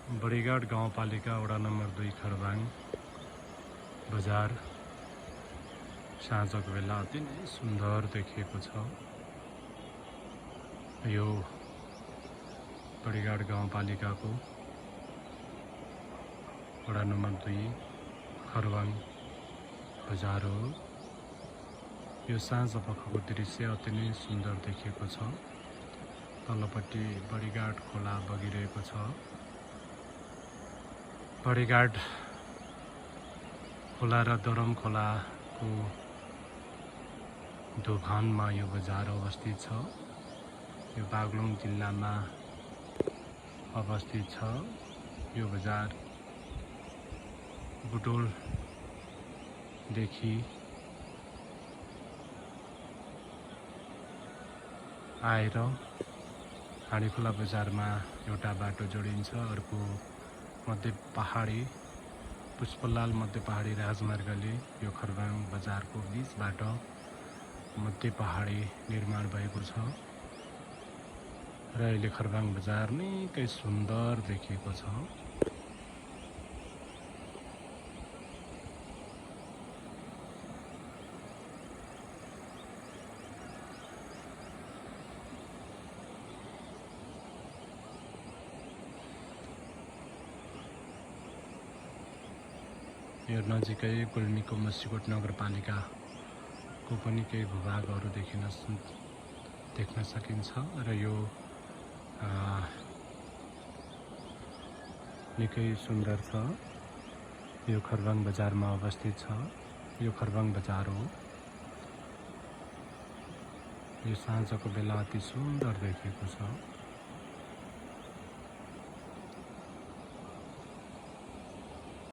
बडीघाट गाउँपालिका वडा नम्बर 2 खरबाङ बजार साँझको बेला अति नै सुन्दर देखिएको छ। यो बडीघाट गाउँपालिकाको वडा नम्बर 2 खरबाङ बजार हो। यो साँझ पखको दृश्य अति नै सुन्दर देखिएको छ। तल्लोपट्टि बडीघाट खोला बगिरहेको छ। बडीघाट खोला र दरम खोलाको दोभानमा यो बजार अवस्थित छ। यो बागलुङ जिल्लामा अवस्थित छ। यो बजार बुटोलदेखि आएर हाँडीखोला बजारमा एउटा बाटो जोडिन्छ। अर्को मध्य पहाडी पुष्पलाल मध्य पहाडी राजमार्गले यो खरबाङ बजारको बीचबाट मध्य पहाडी निर्माण भएको छ र अहिले खरबाङ बजार निकै सुन्दर देखिएको छ। यो नजिकै गुल्मीको मसीकोट नगरपालिकाको पनि केही भूभागहरू देख्न सकिन्छ र यो निकै सुन्दर छ। यो खरबाङ बजारमा अवस्थित छ। यो खरबाङ बजार हो। यो साँझको बेला अति सुन्दर देखिएको छ।